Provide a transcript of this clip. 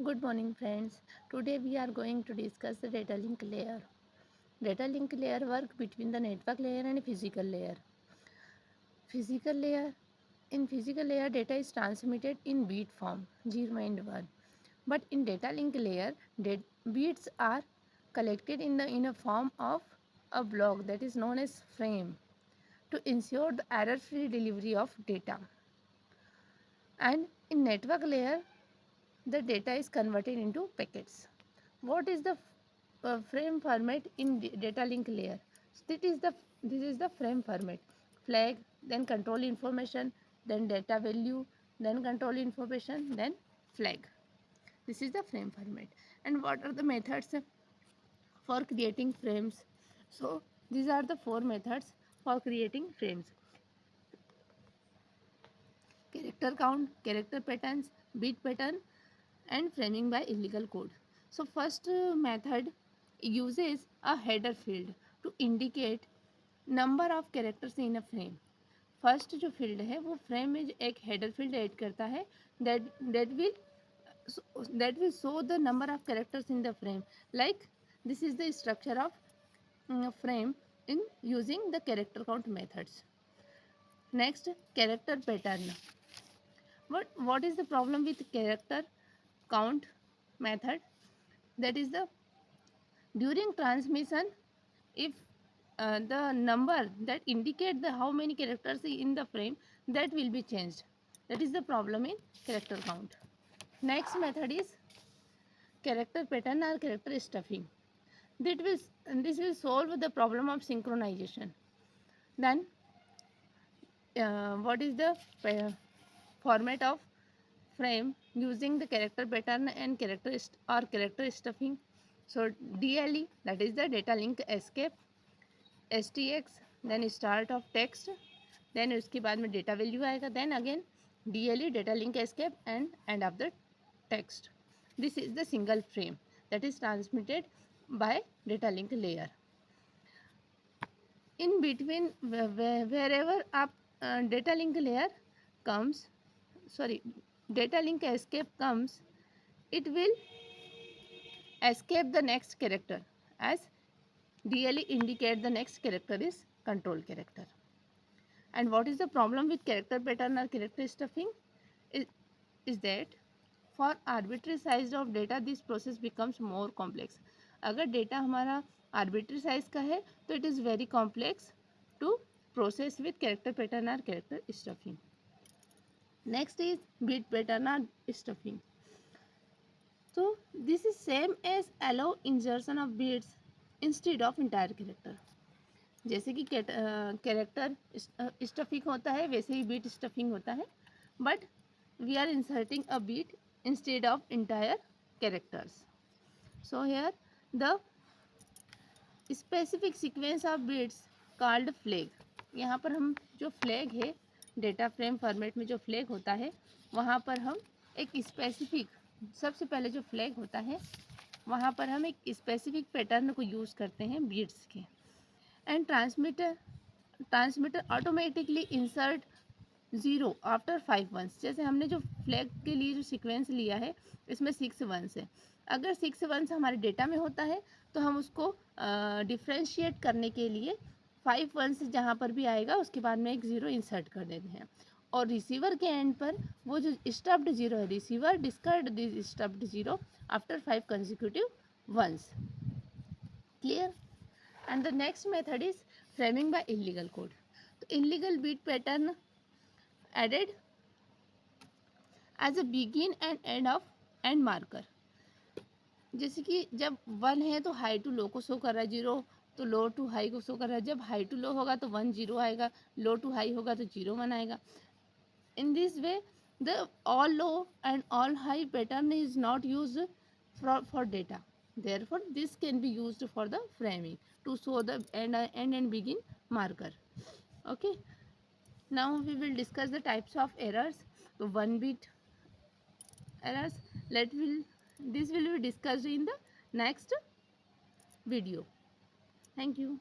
Good morning, friends. Today we are going to discuss the data link layer. Data link layer work between the network layer and physical layer. Physical layer In physical layer, data is transmitted in bit form 0 and 1. But in data link layer, bits are collected in a form of a block that is known as frame to ensure the error-free delivery of data. And in network layer, the data is converted into packets. What is the frame format in data link layer? This is the frame format. Flag, then control information, then data value, then control information, then flag. This is the frame format. And what are the methods for creating frames? So these are the four methods for creating frames: character count, character patterns, bit pattern, and framing by illegal code. So first method uses a header field to indicate number of characters in a frame. First जो field है वो frame में एक header field add करता है that that will show the number of characters in the frame. Like this is the structure of frame in using the character count methods. Next, character pattern. What is the problem with character count method? That is the during transmission, if the number that indicate the how many characters in the frame, that will be changed. That is the problem in character count. Next method is character pattern or character stuffing. That will this will solve the problem of synchronization. Then what is the format of frame using the character pattern and character stuffing? So DLE, that is the data link escape, STX, then start of text, then उसके बाद में data value आएगा, then again DLE, data link escape, and end of the text. This is the single frame that is transmitted by data link layer. In between, wherever up data link layer comes, sorry, data link escape comes, it will escape the next character, as DLE indicate the next character is control character. And what is the problem with character pattern or character stuffing? Is that for arbitrary size of data this process becomes more complex. अगर data हमारा arbitrary size का है तो it is very complex to process with character pattern or character stuffing. Next is bit pattern or stuffing. So this is same as allow insertion of bits instead of entire character. जैसे कि character stuffing होता है वैसे ही beat stuffing होता है, but we are inserting a bit instead of entire characters. So here the specific sequence of bits called flag. यहाँ पर हम जो फ्लैग है डेटा फ्रेम फॉर्मेट में जो फ्लैग होता है वहाँ पर हम एक स्पेसिफिक, सबसे पहले जो फ्लैग होता है वहाँ पर हम एक स्पेसिफिक पैटर्न को यूज़ करते हैं बीट्स के. And transmitter automatically insert 0 after 5 ones. जैसे हमने जो फ्लैग के लिए जो सीक्वेंस लिया है इसमें 6 वंस है. अगर 6 वंस हमारे डेटा में होता है तो हम उसको डिफ्रेंशिएट करने के लिए 5 वंस जहाँ पर भी आएगा उसके बाद में एक 0 इंसर्ट कर देते हैं. और रिसीवर के एंड पर वो जो स्टफ्ड 0 है, receiver discard this stuffed 0 after 5 consecutive ones. Clear? And the next method is framing by illegal code. तो illegal bit pattern added as a begin and end of end marker. जैसे कि जब 1 है तो हाई टू लो को show कर रहा है, 0 तो लो टू हाई को शो कर रहा है. जब हाई टू लो होगा तो 1 0 आएगा, लो टू हाई होगा तो 0 1 आएगा. In this way, the all low and all high pattern is not used for data. Therefore, this can be used for the framing to show the end and begin marker. Okay. Now we will discuss the types of errors. So 1-bit errors. This will be discussed in the next video. Thank you.